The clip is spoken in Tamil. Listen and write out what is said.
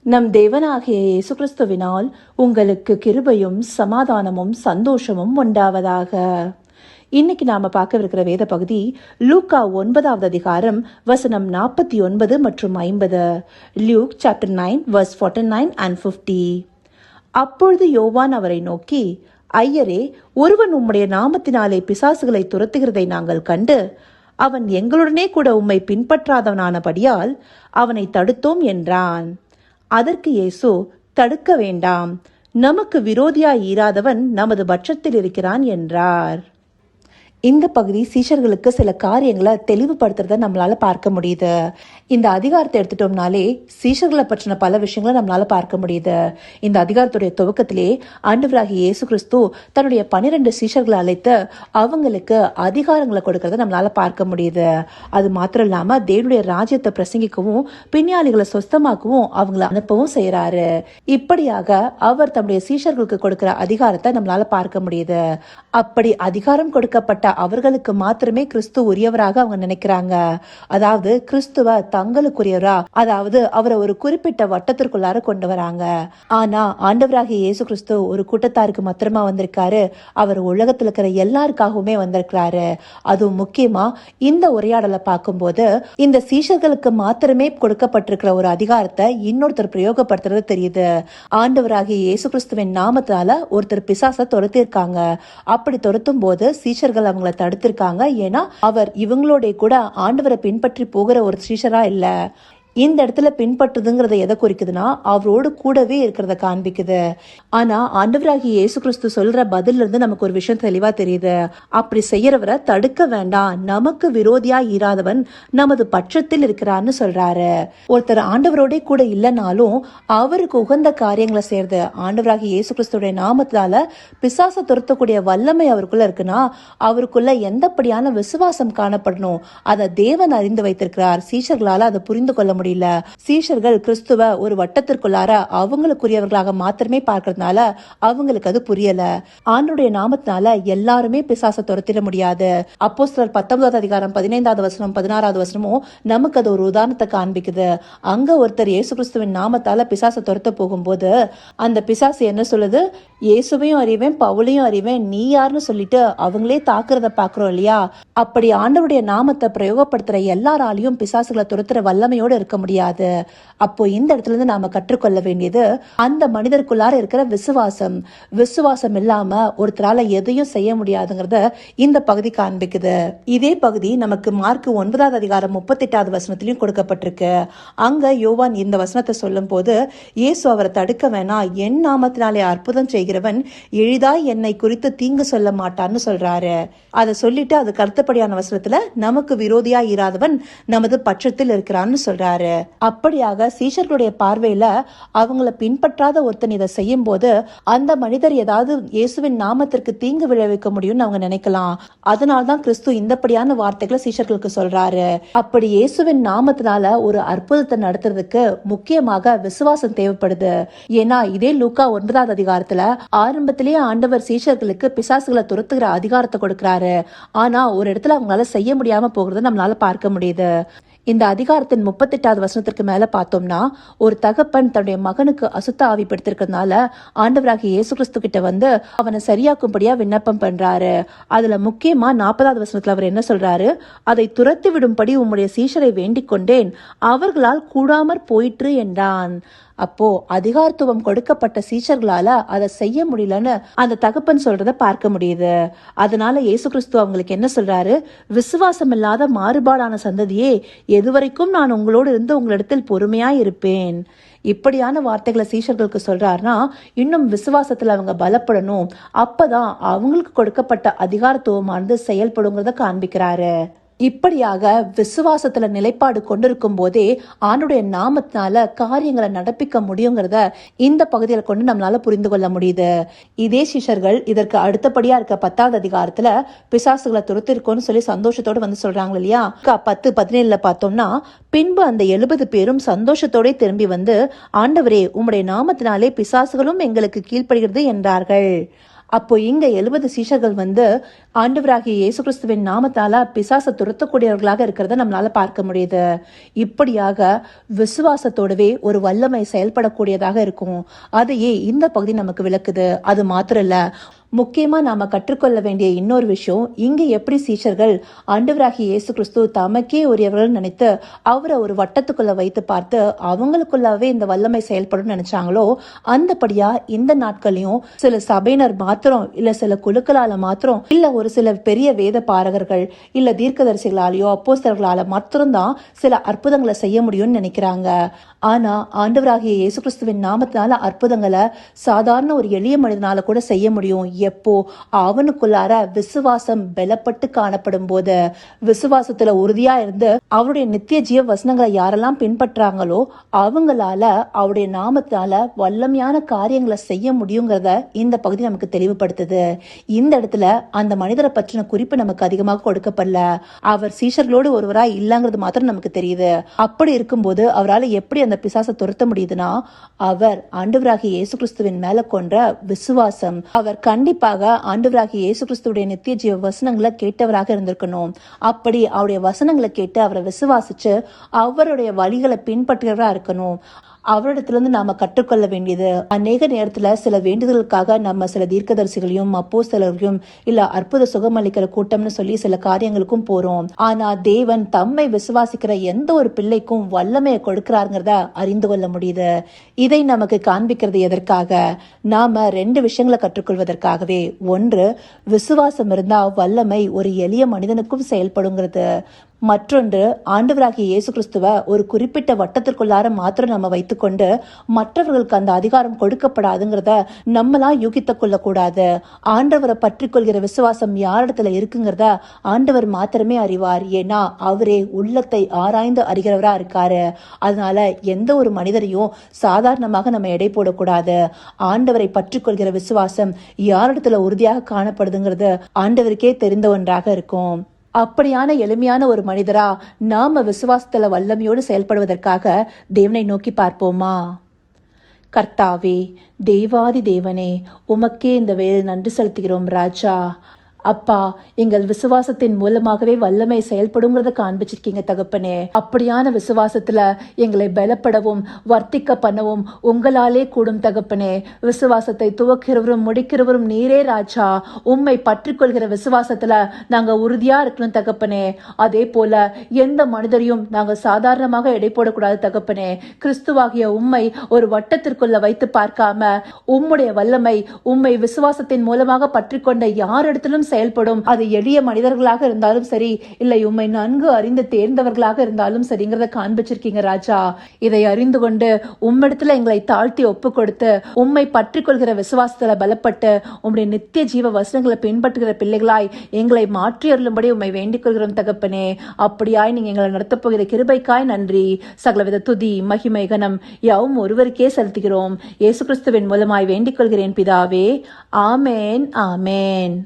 நம் தேவனாகிய இயேசு கிறிஸ்துவினால் உங்களுக்கு கிருபையும் சமாதானமும் சந்தோஷமும் உண்டாவதாக. இன்னைக்கு நாம பார்க்கவிருக்கிற வேத பகுதி லூக்கா 9வது அதிகாரம் வசனம் 49 மற்றும் 50. Luke chapter 9 verse 49 and 50. அப்பொழுது யோவான் அவரை நோக்கி, ஐயரே, ஒருவன் உம்முடைய நாமத்தினாலே பிசாசுகளை துரத்துகிறதை நாங்கள் கண்டு அவன் எங்களுடனே கூட உம்மை பின்பற்றாதவனானபடியால் அவனை தடுத்தோம் என்றான். அதற்கு இயேசு, தடுக்க வேண்டாம், நமக்கு விரோதியாய் இராதவன் நமது பட்சத்தில் இருக்கிறான் என்றார். இந்த பகுதி சீஷர்களுக்கு சில காரியங்களை தெளிவுபடுத்துறத நம்மளால பார்க்க முடியுது. இந்த அதிகாரத்தை எடுத்துட்டோம்னாலே சீஷர்களை பற்றின பல விஷயங்களை நம்மளால பார்க்க முடியுது. இந்த அதிகாரத்துடைய துவக்கத்திலே ஆண்டவராகிய இயேசு கிறிஸ்து தன்னுடைய 12 சீஷர்களை அழைத்து அவங்களுக்கு அதிகாரங்களை கொடுக்கறத நம்மளால பார்க்க முடியுது. அது மாத்திரம் இல்லாம தேவனுடைய ராஜ்யத்தை பிரசங்கிக்கவும் பின்னியாளிகளை சொஸ்தமாக்கவும் அவங்களை அனுப்பவும் செய்யறாரு. இப்படியாக அவர் தன்னுடைய சீஷர்களுக்கு கொடுக்கிற அதிகாரத்தை நம்மளால பார்க்க முடியுது. அப்படி அதிகாரம் கொடுக்கப்பட்ட அவர்களுக்கு மாத்திரமே கிறிஸ்து உரியவராக அவங்க நினைக்கிறாங்க. அதாவது கிறிஸ்துவ தங்களுக்குரியவரா, அதாவது அவரை ஒரு குறிப்பிட்ட வட்டத்திற்குள்ளார கொண்டு வராங்க. ஆனா ஆண்டவராகிய இயேசு கிறிஸ்து ஒரு கூட்டத்தாருக்கு மாத்திரமா வந்திருக்காரு. அவர் உலகத்துல இருக்கிற எல்லாருக்காகவுமே வந்திருக்கிறாரு. அதுவும் முக்கியமா இந்த உரையாடலை பார்க்கும்போது இந்த சீஷர்களுக்கு மாத்திரமே கொடுக்கப்பட்டிருக்கிற ஒரு அதிகாரத்தை இன்னொருத்தர் பிரயோகப்படுத்துறது தெரியுது. ஆண்டவராகிய இயேசு கிறிஸ்துவின் நாமத்தால ஒருத்தர் பிசாசை துரத்தி இருக்காங்க. அப்படி துரத்தும் போது சீஷர்கள் அவங்களை தடுத்திருக்காங்க. ஏன்னா அவர் இவங்களோட கூட ஆண்டவரை பின்பற்றி போகிற ஒரு சீஷரா இல்ல. இந்த இடத்துல பின்பற்றுதுங்கிறத எதை குறிக்குதுன்னா அவரோடு கூடவே இருக்கிறத காண்பிக்குது. ஆனா ஆண்டவராகிய இயேசு கிறிஸ்து சொல்ற பதில இருந்து நமக்கு ஒரு விஷயம் தெளிவா தெரியுது. அப்படி செய்யறவரை தடுக்க வேண்டாம், நமக்கு விரோதியா இராதவன் நமது பட்சத்தில் இருக்கிறான்னு சொல்றாரு. ஒருத்தர் ஆண்டவரோட கூட இல்லைனாலும் அவருக்கு உகந்த காரியங்களை செய்யறது ஆண்டவராகிய இயேசு கிறிஸ்துடைய நாமத்தால பிசாச துரத்தக்கூடிய வல்லமை அவருக்குள்ள இருக்குன்னா அவருக்குள்ள எந்தப்படியான விசுவாசம் காணப்படணும் அதை தேவன் அறிந்து வைத்திருக்கிறார். சீஷர்களால அதை புரிந்து கொள்ள முடியல. சீஷர்கள் கிறிஸ்துவ ஒரு வட்டத்திற்குள்ளார அவங்களுக்குரியவர்களாக மாத்திரமே பார்க்கறதுனால அவங்களுக்கு அது புரியல. ஆண்டவருடைய நாமத்தினால எல்லாருமே பிசாசை துரத்திட முடியாது. அப்போஸ்தலர் 19வது அதிகாரம் 15வது வசனம் 16வது வசனமும் நமக்கு அது ஒரு உதாரணத்தை காண்பிக்குது. அங்க ஒருத்தர் இயேசு கிறிஸ்துவின் நாமத்தால பிசாசை துரத்த போகும்போது அந்த பிசாசு என்ன சொல்லுது, இயேசுவையும் அறிவேன் பவுலையும் அறிவேன், நீ யாருன்னு சொல்லிட்டு அவங்களே தாக்குறத பாக்குறோம் இல்லையா. அப்படி ஆண்டவருடைய நாமத்தை பிரயோகப்படுத்துற எல்லாராலையும் பிசாசுகளை துரத்துற வல்லமையோடு இருக்க முடியாது. அப்போ இந்த இடத்துல இருந்து நாம கற்றுக்கொள்ள வேண்டியது அந்த மனிதருக்குள்ளார இருக்கிற விசுவாசம். விசுவாசம் இல்லாம ஒருத்தரால எதையும் செய்ய முடியாதுங்கிறத இந்த பகுதி காண்பிக்குது. இதே பகுதி நமக்கு மார்க் 9வது அதிகாரம் 38வது வசனத்திலையும் கொடுக்கப்பட்டிருக்கு. அங்க யோவான் இந்த வசனத்தை சொல்லும் போது இயேசு அவரை தடுக்க வேணாம், என் நாமத்தினாலே அற்புதம் செய்கிறவன் எளிதாய் என்னை குறித்து தீங்கு சொல்ல மாட்டான்னு சொல்றாரு. அதை சொல்லிட்டு அதுக்கு அடுத்தபடியான வசனத்துல நமக்கு விரோதியா இராதவன் நமது பட்சத்தில் இருக்கிறான்னு சொல்றாரு. அப்படியாக சீஷர்களுடைய பார்வையில அவங்கள பின்பற்றாத ஒருத்தன் இதை செய்யும் போது அந்த மனிதர் ஏதாவது இயேசுவின் நாமத்திற்கு தீங்கு விளைவிக்க முடியும்னு அவங்க நினைக்கலாம். அதனால்தான் கிறிஸ்து இந்தப்படியான வார்த்தைகளை சீஷர்களுக்கு சொல்றாரு. அப்படி இயேசுவின் நாமத்தினால ஒரு அற்புதத்தை நடத்துறதுக்கு முக்கியமாக விசுவாசம் தேவைப்படுது. ஏன்னா இதே லூக்கா 9வது அதிகாரத்துல ஆரம்பத்திலேயே ஆண்டவர் சீஷர்களுக்கு பிசாசுகளை துரத்துகிற அதிகாரத்தை கொடுக்கிறாரு. ஆனா ஒரு இடத்துல அவங்களால செய்ய முடியாம போகிறத நம்மளால பார்க்க முடியுது. இந்த அதிகாரத்தின் 38வது வசனத்திற்கு மேல பார்த்தோம்னா ஒரு தகப்பன் தன்னுடைய மகனுக்கு அசுத்த ஆவி படுத்திருக்கிறதுனால ஆண்டவராகிய இயேசு கிறிஸ்து கிட்ட வந்து அவனை சரியாக்கும்படியா விண்ணப்பம் பண்றாரு. அதுல முக்கியமா 40வது வசனத்துல அவர் என்ன சொல்றாரு, அதை துரத்தி விடும்படி உம்முடைய சீஷரை வேண்டிக் கொண்டேன், அவர்களால் கூடாமற் போயிற்று என்றான். அப்போ அதிகாரத்துவம் கொடுக்கப்பட்ட சீஷர்களால அதை செய்ய முடியலன்னு அந்த தகப்பன் சொல்றத பார்க்க முடியுது. அதனால இயேசு கிறிஸ்து அவங்களுக்கு என்ன சொல்றாரு, விசுவாசம் இல்லாத மாறுபாடான சந்ததியே, எதுவரைக்கும் நான் உங்களோடு இருந்து உங்களிடத்தில் பொறுமையாய் இருப்பேன். இப்படியான வார்த்தைகளை சீஷர்களுக்கு சொல்றாருன்னா இன்னும் விசுவாசத்துல அவங்க பலப்படணும். அப்பதான் அவங்களுக்கு கொடுக்கப்பட்ட அதிகாரத்துவமானது செயல்படுங்கிறத காண்பிக்கிறாரு. இப்படியாக விசுவாசத்துல நிலைப்பாடு கொண்டிருக்கும் போதே ஆண்டுடைய நாமத்தினால காரியங்களை நடப்பிக்க முடியுங்கிறத இந்த பகுதியில கொண்டு நம்மளால புரிந்து கொள்ள முடியுது. இதே சிஷர்கள் இதற்கு அடுத்தபடியா இருக்க 10வது அதிகாரத்துல பிசாசுகளை துரத்திருக்கோன்னு சொல்லி சந்தோஷத்தோடு வந்து சொல்றாங்க இல்லையா. 10:17 பார்த்தோம்னா, பின்பு அந்த 70 பேரும் சந்தோஷத்தோட திரும்பி வந்து, ஆண்டவரே, உம்முடைய நாமத்தினாலே பிசாசுகளும் எங்களுக்கு கீழ்ப்படுகிறது என்றார்கள். அப்போ இங்க 70 சீஷர்கள் ஆண்டவராகிய இயேசு கிறிஸ்துவின் நாமத்தால பிசாசை துரத்தக்கூடியவர்களாக இருக்கிறத நம்மளால பார்க்க முடியுது. இப்படியாக விசுவாசத்தோடவே ஒரு வல்லமை செயல்படக்கூடியதாக இருக்கும். அதையே இந்த பகுதி நமக்கு விளக்குது. அது மாத்திரம் இல்ல, முக்கியமா நாம கற்றுக்கொள்ள வேண்டிய இன்னொரு விஷயம், இங்க எப்படி சீஷர்கள் ஆண்டவராகிய இயேசு கிறிஸ்து தமக்கே உரியவர்கள் நினைத்து அவரை ஒரு வட்டத்துக்குள்ள வைத்து பார்த்து அவங்களுக்குள்ளாவே இந்த வல்லமை செயல்படும் நினைச்சாங்களோ, அந்தபடியா இந்த நாட்களையும் சில சபையினர் மாத்திரம், இல்ல சில குழுக்களால மாத்திரம், இல்ல ஒரு சில பெரிய வேத பாரகர்கள், இல்ல தீர்க்கதரிசிகளாலேயோ அப்போஸ்தலர்களால மாத்திரம்தான் சில அற்புதங்களை செய்ய முடியும்னு நினைக்கிறாங்க. ஆனா ஆண்டவராகிய இயேசு கிறிஸ்துவின் நாமத்தினால அற்புதங்களை சாதாரண ஒரு எளிய மனிதனால கூட செய்ய முடியும். எப்போ அவனுக்குள்ளார விசுவாசம் பலப்பட்டு காணப்படும் போது, விசுவாசத்துல உறுதியா இருந்து அவருடைய நித்திய ஜீவ வசனங்களை யாரெல்லாம் பின்பற்றாங்களோ அவங்களால அவருடைய நாமத்தால வல்லமையான காரியங்களை செய்ய முடியுங்கிறத இந்த பகுதி நமக்கு தெளிவுபடுத்துது. இந்த இடத்துல அந்த மனிதரை பற்றின குறிப்பு நமக்கு அதிகமாக கொடுக்கப்படல. அவர் சீஷர்களோடு ஒருவராய் இல்லங்கிறது மாத்திரம் நமக்கு தெரியுது. அப்படி இருக்கும்போது அவரால் எப்படி அந்த பிசாசை துரத்த முடியுதுன்னா, அவர் ஆண்டவராகிய இயேசு கிறிஸ்துவின் மேல கொண்ட விசுவாசம். அவர் கண்டிப்பாக ஆண்டவராகிய இயேசு கிறிஸ்துவுடைய நித்திய ஜீவ வசனங்களை கேட்டவராக இருந்திருக்கணும். அப்படி அவருடைய வசனங்களை கேட்டு அவரை விசுவாசிச்சு அவருடைய வழிகளை பின்பற்றுகிறவரா இருக்கணும். அவரிடத்திலிருந்து நாம கற்றுக்கொள்ள வேண்டியது, அநேக நேரத்துல சில வேண்டுதலுக்காக நம்ம சில தீர்க்கதரிசிகளையும் அப்போஸ்தலர்களையும் இல்ல அற்புத சுகமளிக்கிற கூட்டம்னு சொல்லி சில காரியங்களுக்கும் போறோம். ஆனா தேவன் தம்மை விசுவாசிக்கிற எந்த ஒரு பிள்ளைக்கும் வல்லமையை கொடுக்கிறாருங்கிறத அறிந்து கொள்ள முடியுது. இதை நமக்கு காண்பிக்கிறது எதற்காக? நாம 2 விஷயங்களை கற்றுக்கொள்வதற்காகவே. ஒன்று, விசுவாசம் இருந்தா வல்லமை ஒரு எளிய மனிதனுக்கும் செயல்படுங்கிறது. மற்றொன்று, ஆண்டவராகிய இயேசு கிறிஸ்துவ ஒரு குறிப்பிட்ட வட்டத்திற்குள்ளார மாத்திரம் நம்ம வைத்துக்கொண்டு மற்றவர்களுக்கு அந்த அதிகாரம் கொடுக்கப்படாதுங்கிறத நம்மளா யூகித்து கொள்ள கூடாது. ஆண்டவரை பற்றி கொள்கிற விசுவாசம் யாரிடத்துல இருக்குங்கிறத ஆண்டவர் மாத்திரமே அறிவார். ஏன்னா அவரே உள்ளத்தை ஆராய்ந்து அறிகிறவரா இருக்காரு. அதனால எந்த ஒரு மனிதரையும் சாதாரணமாக நம்ம எடை போடக்கூடாது. ஆண்டவரை பற்றி கொள்கிற விசுவாசம் யாரிடத்துல உறுதியாக காணப்படுதுங்கிறது ஆண்டவருக்கே தெரிந்த ஒன்றாக இருக்கும். அப்படியான எளிமையான ஒரு மனிதரா நாம விசுவாசத்துல வல்லமையோடு செயல்படுவதற்காக தேவனை நோக்கி பார்ப்போமா? கர்த்தாவே, தேவாதி தேவனே, உமக்கே இந்த வேலை நன்றி செலுத்துகிறோம் ராஜா. அப்பா, எங்கள் விசுவாசத்தின் மூலமாகவே வல்லமை செயல்படுங்கிறத காண்பிச்சிருக்கீங்க தகப்பனே. அப்படியான விசுவாசத்துல எங்களை பலப்படவும் வர்த்திக்க பண்ணவும் உங்களாலே கூடும் தகப்பனே. விசுவாசத்தை துவக்கிறவரும் முடிக்கிறவரும் நீரே ராஜா. உம்மை பற்றி கொள்கிற விசுவாசத்துல நாங்க உறுதியா இருக்கணும் தகப்பனே. அதே போல எந்த மனிதரையும் நாங்க சாதாரணமாக எடை போடக்கூடாது தகப்பனே. கிறிஸ்துவாகிய உம்மை ஒரு வட்டத்திற்குள்ள வைத்து பார்க்காம உம்முடைய வல்லமை உம்மை விசுவாசத்தின் மூலமாக பற்றி கொண்ட யாரிடத்திலும் செயல்படும். அது எளிய மனிதர்களாக இருந்தாலும் சரி, இல்லை உம்மை நன்கு அறிந்து தேர்ந்தவர்களாக இருந்தாலும் சரிங்கிறத காண்பிச்சிருக்கீங்க ராஜா. இதை அறிந்து கொண்டு உம்மிடத்துல எங்களை தாழ்த்தி ஒப்பு கொடுத்து உம்மை பற்றி கொள்கிற விசுவாசத்துல பலப்பட்டு உம்முடைய நித்திய ஜீவ வசனங்களை பின்பற்றுகிற பிள்ளைகளாய் எங்களை மாற்றி அருளும்படி உம்மை வேண்டிக் கொள்கிறோம் தகப்பனே. அப்படியாய் நீங்க எங்களை நடத்தப் போகிற கிருபைக்காய் நன்றி. சகலவித துதி மகிமை கனம் யாவும் ஒருவருக்கே செலுத்துகிறோம். இயேசு கிறிஸ்துவின் மூலமாய் வேண்டிக் கொள்கிறேன் பிதாவே. ஆமேன், ஆமேன்.